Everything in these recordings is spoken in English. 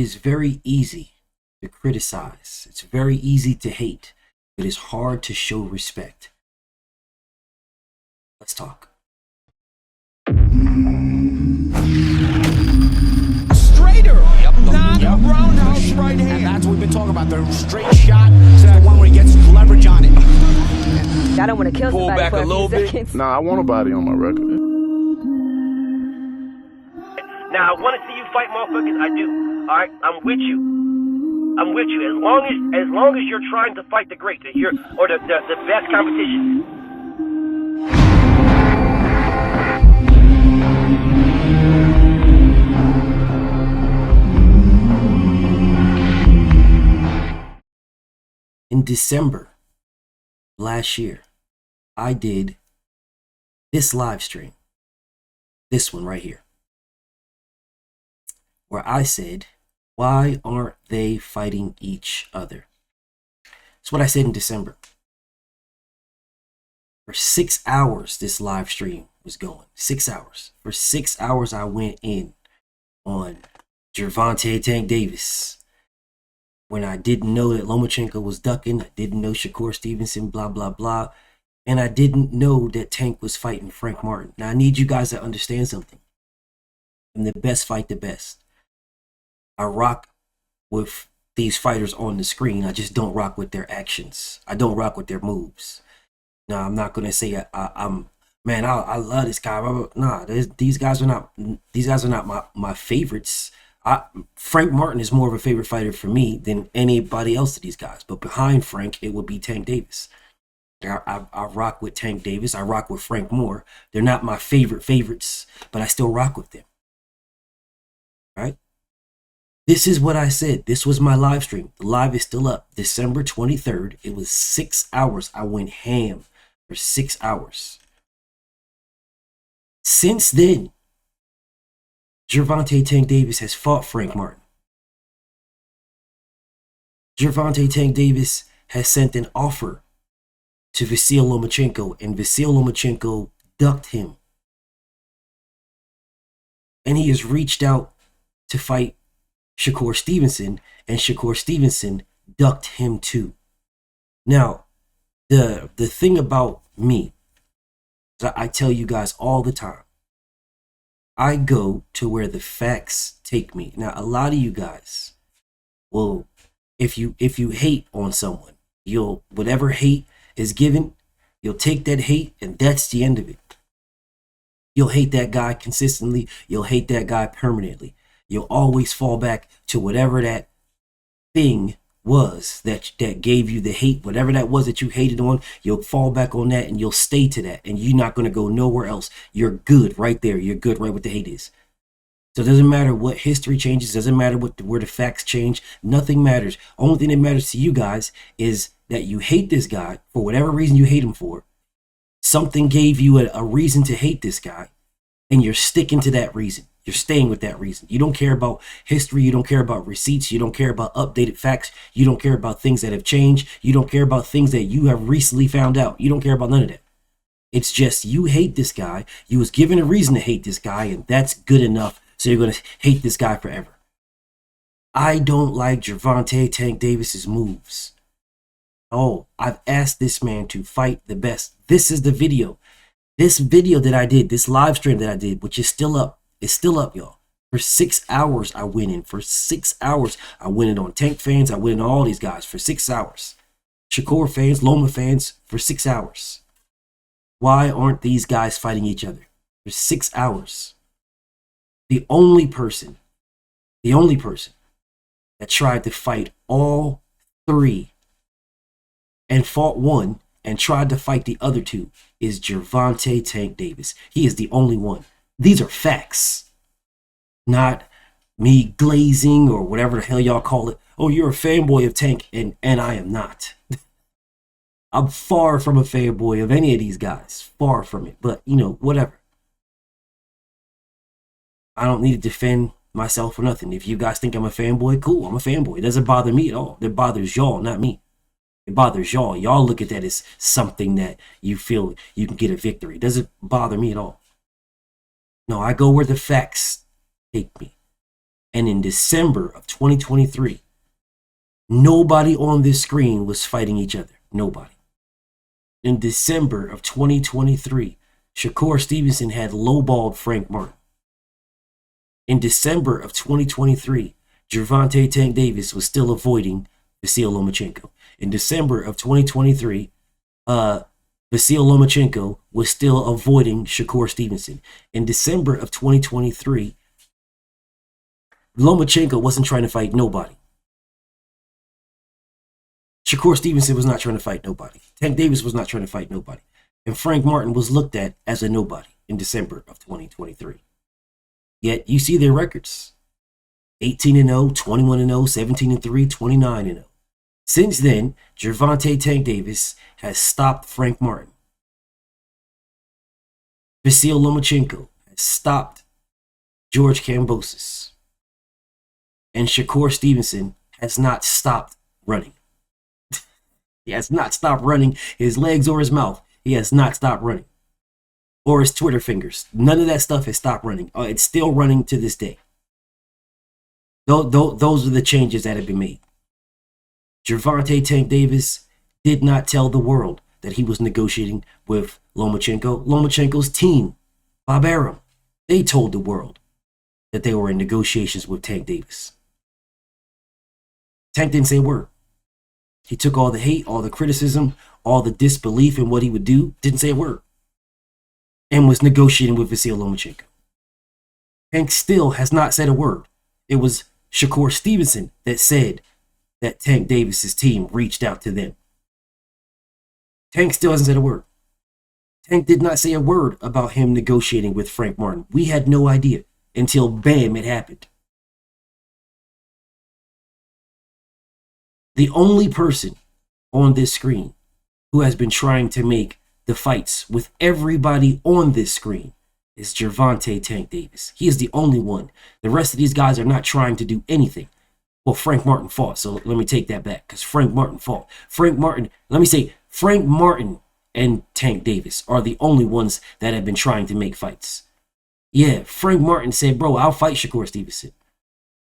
is very easy to criticize. It's very easy to hate. It is hard to show respect. Let's talk. Straighter, not a roundhouse right hand. And that's what we've been talking about. The straight shot is the one where he gets leverage on it. I don't want to kill Pull somebody back for a little few bit. seconds. Nah, I want a body on my record. Now, I want to see you fight motherfuckers. I do. All right, I'm with you. I'm with you. As long as you're trying to fight the great, the best competition. In December last year, I did this live stream, this one right here, where I said, why aren't they fighting each other? That's what I said in December. For 6 hours, this live stream was going. 6 hours. For 6 hours, I went in on Gervonta Tank Davis. When I didn't know that Lomachenko was ducking, I didn't know Shakur Stevenson, blah, blah, blah. And I didn't know that Tank was fighting Frank Martin. Now, I need you guys to understand something. And the best fight the best. I rock with these fighters on the screen. I just don't rock with their actions. I don't rock with their moves. Now, I'm not going to say I love this guy. Nah, these guys are not my favorites. Frank Martin is more of a favorite fighter for me than anybody else of these guys. But behind Frank, it would be Tank Davis. I rock with Tank Davis. I rock with Frank more. They're not my favorites, but I still rock with them. Right? This is what I said. This was my live stream. The live is still up. December 23rd. It was 6 hours. I went ham for 6 hours. Since then, Gervonta Tank Davis has fought Frank Martin. Gervonta Tank Davis has sent an offer to Vasyl Lomachenko, and Vasyl Lomachenko ducked him. And he has reached out to fight Shakur Stevenson, and Shakur Stevenson ducked him too. Now, the thing about me, I tell you guys all the time, I go to where the facts take me. Now, a lot of you guys will, if you hate on someone, whatever hate is given, you'll take that hate and that's the end of it. You'll hate that guy consistently. You'll hate that guy permanently. You'll always fall back to whatever that thing was that gave you the hate, whatever that was that you hated on. You'll fall back on that and you'll stay to that, and you're not going to go nowhere else. You're good right there. You're good right where the hate is. So it doesn't matter what history changes. Doesn't matter where the facts change. Nothing matters. Only thing that matters to you guys is that you hate this guy for whatever reason you hate him for. Something gave you a reason to hate this guy, and you're sticking to that reason. You're staying with that reason. You don't care about history. You don't care about receipts. You don't care about updated facts. You don't care about things that have changed. You don't care about things that you have recently found out. You don't care about none of that. It's just you hate this guy. You was given a reason to hate this guy, and that's good enough. So you're going to hate this guy forever. I don't like Gervonta Tank Davis's moves. Oh, I've asked this man to fight the best. This is the video. This video that I did, this live stream that I did, which is still up. It's still up, y'all. For 6 hours, I went in. For 6 hours, I went in on Tank fans. I went in on all these guys for 6 hours. Shakur fans, Loma fans, for 6 hours. Why aren't these guys fighting each other? For 6 hours. The only person that tried to fight all three and fought one and tried to fight the other two is Gervonta Tank Davis. He is the only one. These are facts, not me glazing or whatever the hell y'all call it. Oh, you're a fanboy of Tank, and I am not. I'm far from a fanboy of any of these guys. Far from it. But, whatever. I don't need to defend myself or nothing. If you guys think I'm a fanboy, cool, I'm a fanboy. It doesn't bother me at all. It bothers y'all, not me. It bothers y'all. Y'all look at that as something that you feel you can get a victory. It doesn't bother me at all. No, I go where the facts take me. And in December of 2023, nobody on this screen was fighting each other. Nobody. In December of 2023, Shakur Stevenson had lowballed Frank Martin. In December of 2023, Gervonta Tank Davis was still avoiding Vasyl Lomachenko. In December of 2023, Vasyl Lomachenko was still avoiding Shakur Stevenson. In December of 2023, Lomachenko wasn't trying to fight nobody. Shakur Stevenson was not trying to fight nobody. Tank Davis was not trying to fight nobody. And Frank Martin was looked at as a nobody in December of 2023. Yet you see their records. 18-0, 21-0, 17-3, 29-0. Since then, Gervonta Tank Davis has stopped Frank Martin. Vasyl Lomachenko has stopped George Kambosos. And Shakur Stevenson has not stopped running. He has not stopped running his legs or his mouth. He has not stopped running. Or his Twitter fingers. None of that stuff has stopped running. It's still running to this day. Those are the changes that have been made. Gervonta Tank Davis did not tell the world that he was negotiating with Lomachenko. Lomachenko's team, Bob Arum, they told the world that they were in negotiations with Tank Davis. Tank didn't say a word. He took all the hate, all the criticism, all the disbelief in what he would do, didn't say a word, and was negotiating with Vasyl Lomachenko. Tank still has not said a word. It was Shakur Stevenson that said that Tank Davis's team reached out to them. Tank still hasn't said a word. Tank did not say a word about him negotiating with Frank Martin. We had no idea until bam, it happened. The only person on this screen who has been trying to make the fights with everybody on this screen is Gervonta Tank Davis. He is the only one. The rest of these guys are not trying to do anything. Well, Frank Martin fought, so let me take that back, because Frank Martin fought. Frank Martin and Tank Davis are the only ones that have been trying to make fights. Yeah, Frank Martin said, bro, I'll fight Shakur Stevenson.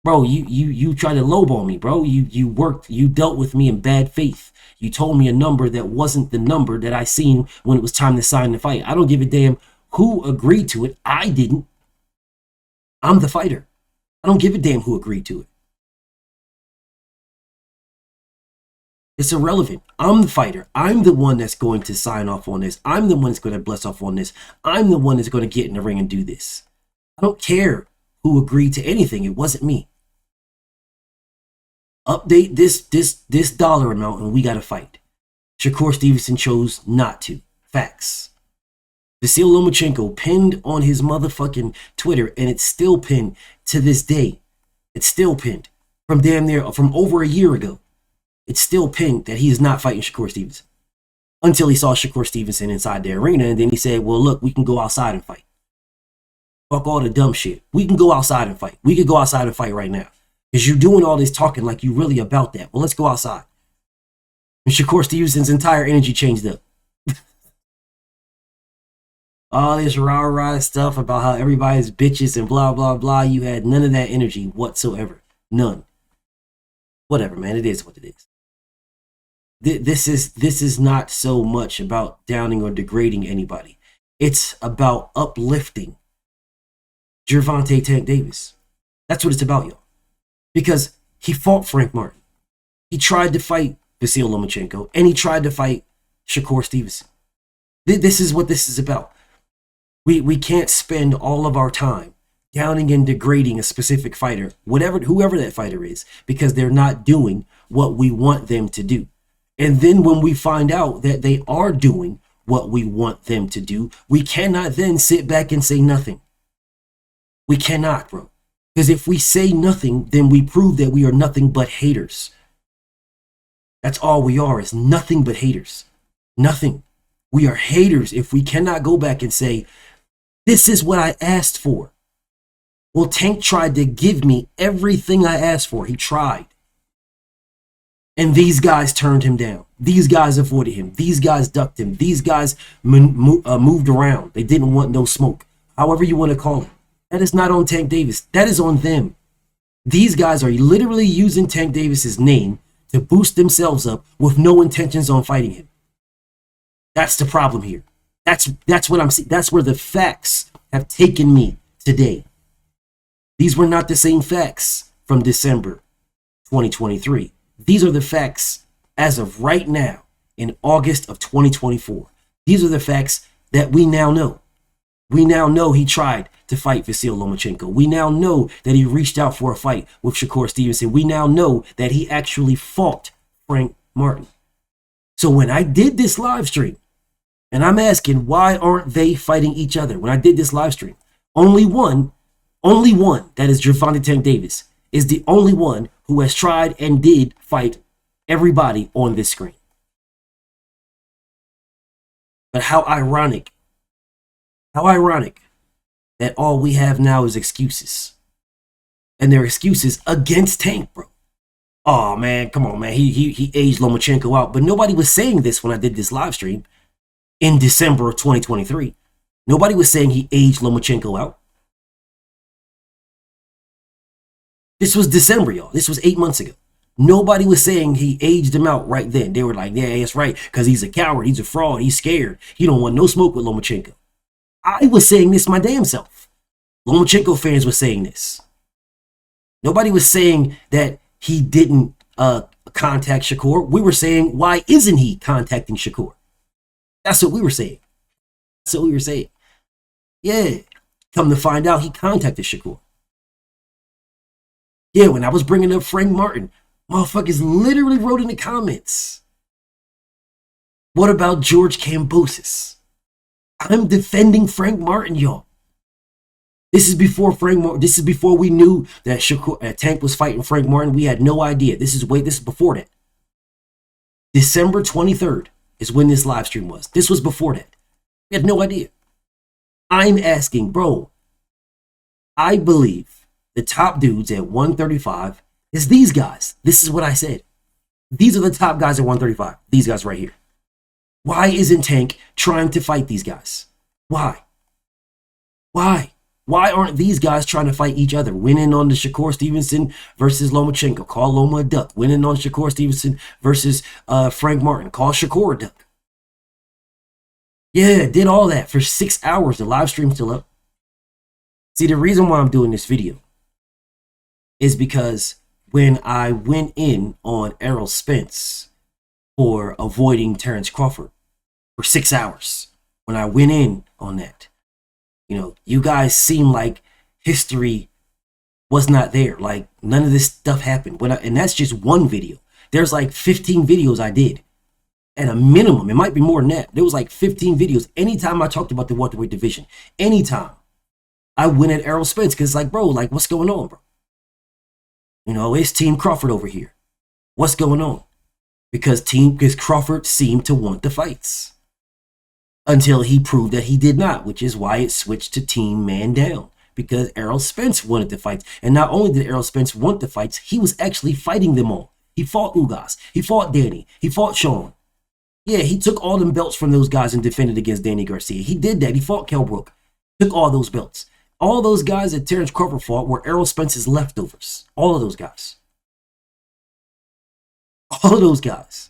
Bro, you tried to lowball me, bro. You dealt with me in bad faith. You told me a number that wasn't the number that I seen when it was time to sign the fight. I don't give a damn who agreed to it. I didn't. I'm the fighter. I don't give a damn who agreed to it. It's irrelevant. I'm the fighter. I'm the one that's going to sign off on this. I'm the one that's going to bless off on this. I'm the one that's going to get in the ring and do this. I don't care who agreed to anything. It wasn't me. Update this dollar amount and we got to fight. Shakur Stevenson chose not to. Facts. Vasyl Lomachenko pinned on his motherfucking Twitter, and it's still pinned to this day. It's still pinned from over a year ago. It's still pinned that he is not fighting Shakur Stevenson until he saw Shakur Stevenson inside the arena, and then he said, well, look, we can go outside and fight. Fuck all the dumb shit. We can go outside and fight. We could go outside and fight right now. Because you're doing all this talking like you really about that. Well, let's go outside. And Shakur Stevenson's entire energy changed up. All this rah-rah stuff about how everybody's bitches and blah, blah, blah. You had none of that energy whatsoever. None. Whatever, man. It is what it is. This is not so much about downing or degrading anybody. It's about uplifting Gervonta Tank Davis. That's what it's about, y'all. Because he fought Frank Martin. He tried to fight Vasyl Lomachenko, and he tried to fight Shakur Stevenson. This is what this is about. We can't spend all of our time downing and degrading a specific fighter, whoever that fighter is, because they're not doing what we want them to do. And then when we find out that they are doing what we want them to do, we cannot then sit back and say nothing. We cannot, bro. Because if we say nothing, then we prove that we are nothing but haters. That's all we are, is nothing but haters. Nothing. We are haters if we cannot go back and say, this is what I asked for. Well, Tank tried to give me everything I asked for. He tried. And these guys turned him down. These guys avoided him. These guys ducked him. These guys moved around. They didn't want no smoke. However you want to call it. That is not on Tank Davis. That is on them. These guys are literally using Tank Davis's name to boost themselves up with no intentions on fighting him. That's the problem here. That's what I'm seeing. That's where the facts have taken me today. These were not the same facts from December 2023. These are the facts as of right now in August of 2024. These are the facts that we now know. We now know he tried to fight Vasyl Lomachenko. We now know that he reached out for a fight with Shakur Stevenson. We now know that he actually fought Frank Martin. So when I did this live stream, and I'm asking, why aren't they fighting each other? When I did this live stream, only one, that is Gervonta Tank Davis, is the only one who has tried and did fight everybody on this screen. But how ironic that all we have now is excuses. And they're excuses against Tank, bro. Oh, man, come on, man. He aged Lomachenko out. But nobody was saying this when I did this live stream in December of 2023. Nobody was saying he aged Lomachenko out. This was December, y'all. This was 8 months ago. Nobody was saying he aged him out right then. They were like, yeah, that's right, because he's a coward. He's a fraud. He's scared. He don't want no smoke with Lomachenko. I was saying this my damn self. Lomachenko fans were saying this. Nobody was saying that he didn't contact Shakur. We were saying, why isn't he contacting Shakur? That's what we were saying. That's what we were saying. Yeah. Come to find out, he contacted Shakur. Yeah, when I was bringing up Frank Martin, motherfuckers literally wrote in the comments, what about George Kambosos? I'm defending Frank Martin, y'all. This is before This is before we knew that Tank was fighting Frank Martin. We had no idea. This is before that. December 23rd is when this live stream was. This was before that. We had no idea. I'm asking, bro, I believe the top dudes at 135 is these guys. This is what I said. These are the top guys at 135. These guys right here. Why isn't Tank trying to fight these guys? Why? Why? Why aren't these guys trying to fight each other? Winning on the Shakur Stevenson versus Lomachenko. Call Loma a duck. Winning on Shakur Stevenson versus Frank Martin. Call Shakur a duck. Yeah, did all that for 6 hours. The live stream's still up. See, the reason why I'm doing this video is because when I went in on Errol Spence for avoiding Terrence Crawford for 6 hours, when I went in on that, you know, you guys seem like history was not there. Like none of this stuff happened. And that's just one video. There's like 15 videos I did. At a minimum, it might be more than that. There was like 15 videos. Anytime I talked about the welterweight division, anytime I went at Errol Spence, because it's like, bro, like what's going on, bro? You know, it's Team Crawford over here. What's going on? Because Crawford seemed to want the fights. Until he proved that he did not, which is why it switched to Team Man Down. Because Errol Spence wanted the fights. And not only did Errol Spence want the fights, he was actually fighting them all. He fought Ugas. He fought Danny. He fought Sean. Yeah, he took all them belts from those guys and defended against Danny Garcia. He did that. He fought Kell Brook. Took all those belts. All those guys that Terrence Crawford fought were Errol Spence's leftovers. All of those guys. All of those guys.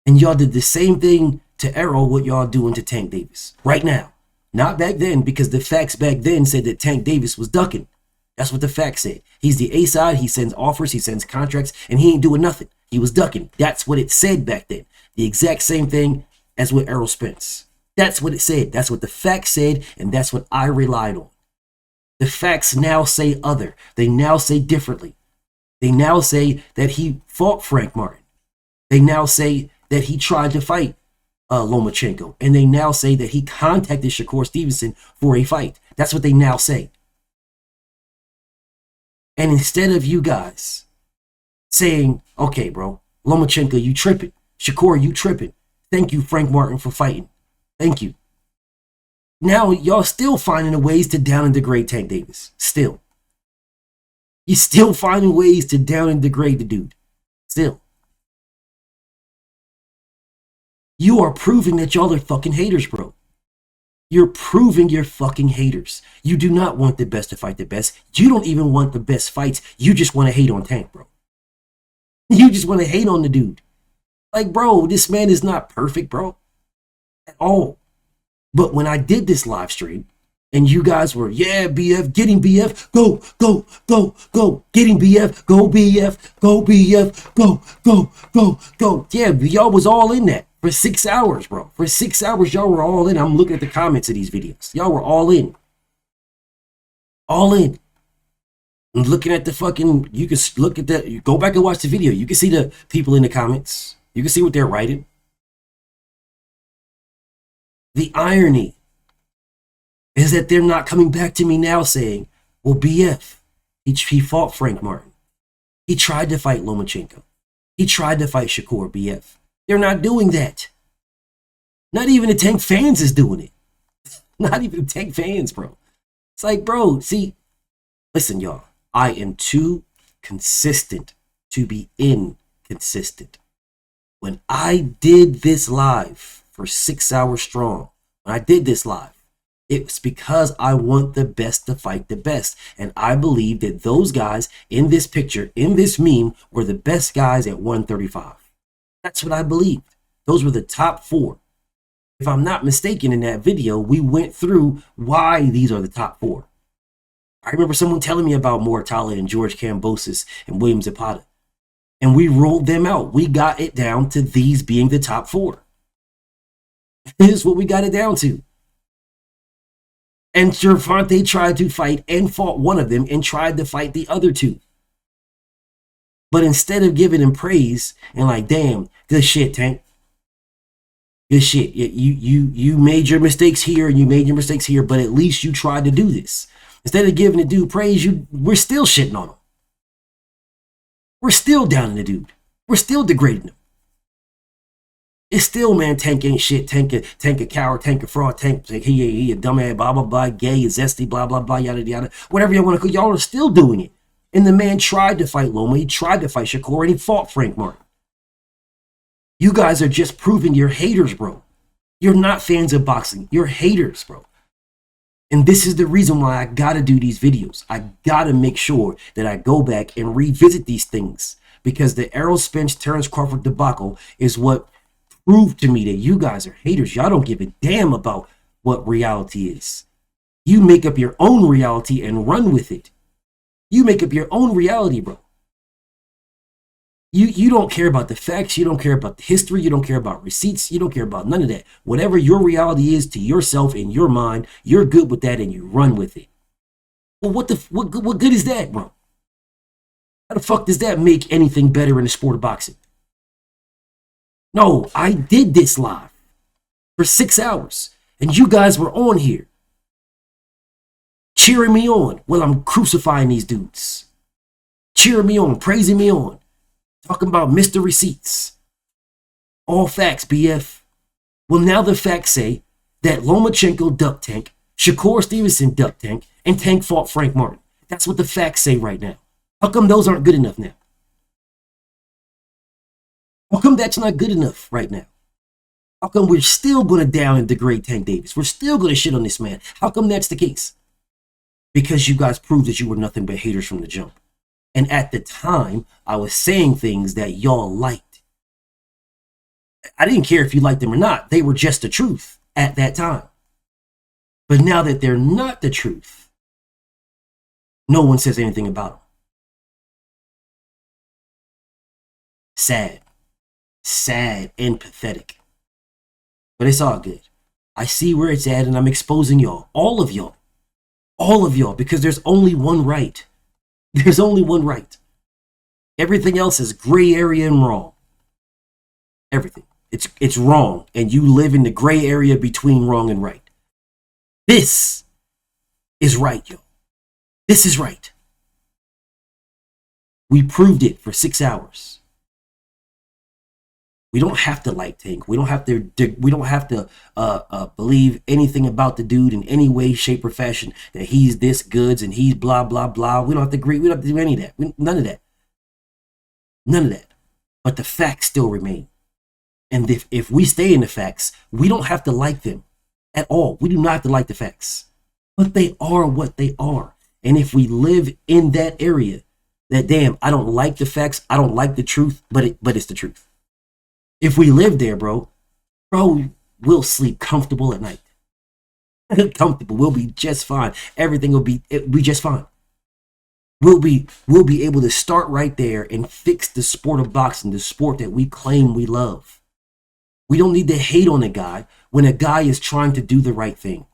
And y'all did the same thing to Errol what y'all doing to Tank Davis right now. Not back then, because the facts back then said that Tank Davis was ducking. That's what the facts said. He's the A side. He sends offers. He sends contracts. And he ain't doing nothing. He was ducking. That's what it said back then. The exact same thing as with Errol Spence. That's what it said. That's what the facts said. And that's what I relied on. The facts now say other. They now say differently. They now say that he fought Frank Martin. They now say that he tried to fight Lomachenko. And they now say that he contacted Shakur Stevenson for a fight. That's what they now say. And instead of you guys saying, okay, bro, Lomachenko, you tripping. Shakur, you tripping. Thank you, Frank Martin, for fighting. Thank you. Now, y'all still finding ways to down and degrade Tank Davis. Still. You're still finding ways to down and degrade the dude. Still. You are proving that y'all are fucking haters, bro. You're proving you're fucking haters. You do not want the best to fight the best. You don't even want the best fights. You just want to hate on Tank, bro. You just want to hate on the dude. Like, bro, this man is not perfect, bro. At all. But when I did this live stream, and you guys were, yeah, BF, getting BF, go, go, go, go, getting BF, go BF, go BF, go, go, go, go. Yeah, y'all was all in that for 6 hours, bro. For 6 hours, y'all were all in. I'm looking at the comments of these videos. Y'all were all in. All in. And looking at the fucking, you can look at that, you go back and watch the video. You can see the people in the comments. You can see what they're writing. The irony is that they're not coming back to me now saying, well, BF, he fought Frank Martin. He tried to fight Lomachenko. He tried to fight Shakur, BF. They're not doing that. Not even the Tank fans is doing it. Not even the Tank fans, bro. It's like, bro, see, listen, y'all. I am too consistent to be inconsistent. When I did this live for 6 hours strong, when I did this live, it's because I want the best to fight the best. And I believe that those guys in this picture, in this meme, were the best guys at 135. That's what I believed. Those were the top 4. If I'm not mistaken, in that video, we went through why these are the top 4. I remember someone telling me about Mortala and George Kambosos and William Zapata. And we rolled them out. We got it down to these being the top 4. This is what we got it down to. And Gervonta tried to fight and fought one of them and tried to fight the other 2. But instead of giving him praise and like, damn, good shit, Tank. Good shit. You made your mistakes here and you made your mistakes here, but at least you tried to do this. Instead of giving the dude praise, we're still shitting on him. We're still down in the dude. We're still degrading him. It's still, man, Tank ain't shit. Tank a coward, Tank a fraud, Tank he a dumbass, blah, blah, blah, gay, zesty, blah, blah, blah, yada, yada. Whatever you want to call, y'all are still doing it. And the man tried to fight Loma, he tried to fight Shakur, and he fought Frank Martin. You guys are just proving you're haters, bro. You're not fans of boxing. You're haters, bro. And this is the reason why I gotta do these videos. I gotta make sure that I go back and revisit these things. Because the Errol Spence, Terrence Crawford debacle is what proved to me that you guys are haters. Y'all don't give a damn about what reality is. You make up your own reality and run with it. You make up your own reality, bro. You don't care about the facts. You don't care about the history. You don't care about receipts. You don't care about none of that. Whatever your reality is to yourself in your mind, you're good with that and you run with it. Well, what good is that, bro? How the fuck does that make anything better in the sport of boxing? No, I did this live for 6 hours, and you guys were on here cheering me on while I'm crucifying these dudes. Cheering me on, praising me on, talking about Mr. Receipts. All facts, BF. Well, now the facts say that Lomachenko ducked Tank, Shakur Stevenson ducked Tank, and Tank fought Frank Martin. That's what the facts say right now. How come those aren't good enough now? How come that's not good enough right now? How come we're still going to down and degrade Tank Davis? We're still going to shit on this man. How come that's the case? Because you guys proved that you were nothing but haters from the jump. And at the time, I was saying things that y'all liked. I didn't care if you liked them or not. They were just the truth at that time. But now that they're not the truth, no one says anything about them. Sad. Sad and pathetic. But it's all good. I see where it's at and I'm exposing y'all. All of y'all. All of y'all. Because there's only one right. There's only one right. Everything else is gray area and wrong. Everything. It's wrong. And you live in the gray area between wrong and right. This is right, y'all. This is right. We proved it for 6 hours. We don't have to like Tank. We don't have to believe anything about the dude in any way, shape, or fashion. That he's this goods and he's blah, blah, blah. We don't have to agree. We don't have to do any of that. None of that. None of that. But the facts still remain. And if we stay in the facts, we don't have to like them at all. We do not have to like the facts, but they are what they are. And if we live in that area, that damn, I don't like the facts, I don't like the truth, but it's the truth. If we live there, bro, we'll sleep comfortable at night. Comfortable. We'll be just fine. Everything will be just fine. We'll be able to start right there and fix the sport of boxing, the sport that we claim we love. We don't need to hate on a guy when a guy is trying to do the right thing.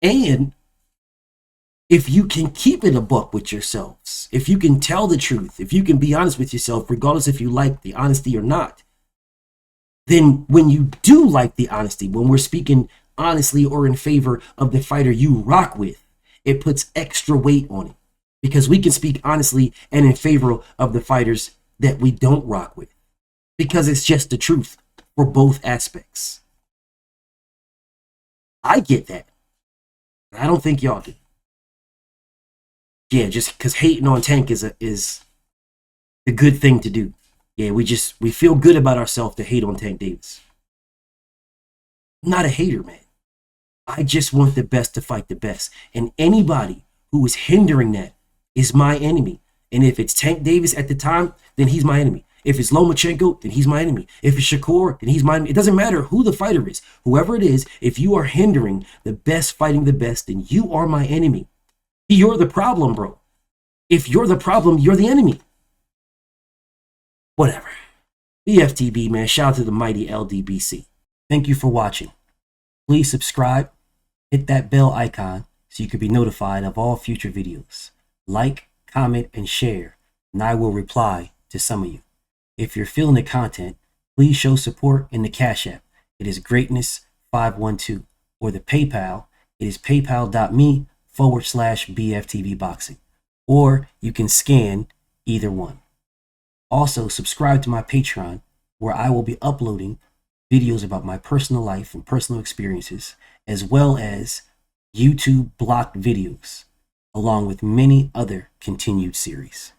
And if you can keep it a buck with yourselves, if you can tell the truth, if you can be honest with yourself, regardless if you like the honesty or not, then when you do like the honesty, when we're speaking honestly or in favor of the fighter you rock with, it puts extra weight on it. Because we can speak honestly and in favor of the fighters that we don't rock with. Because it's just the truth for both aspects. I get that. I don't think y'all do. Yeah, just because hating on Tank is a good thing to do. Yeah, we feel good about ourselves to hate on Tank Davis. I'm not a hater, man. I just want the best to fight the best. And anybody who is hindering that is my enemy. And if it's Tank Davis at the time, then he's my enemy. If it's Lomachenko, then he's my enemy. If it's Shakur, then he's my enemy. It doesn't matter who the fighter is. Whoever it is, if you are hindering the best fighting the best, then you are my enemy. You're the problem, bro. If you're the problem, you're the enemy. Whatever. BFTB, man. Shout out to the mighty LDBC. Thank you for watching. Please subscribe. Hit that bell icon so you can be notified of all future videos. Like, comment, and share, and I will reply to some of you. If you're feeling the content, please show support in the Cash App. It is greatness512. Or the PayPal, it is paypal.me/BFTVboxing. Or you can scan either one. Also, subscribe to my Patreon, where I will be uploading videos about my personal life and personal experiences, as well as YouTube blocked videos, along with many other continued series.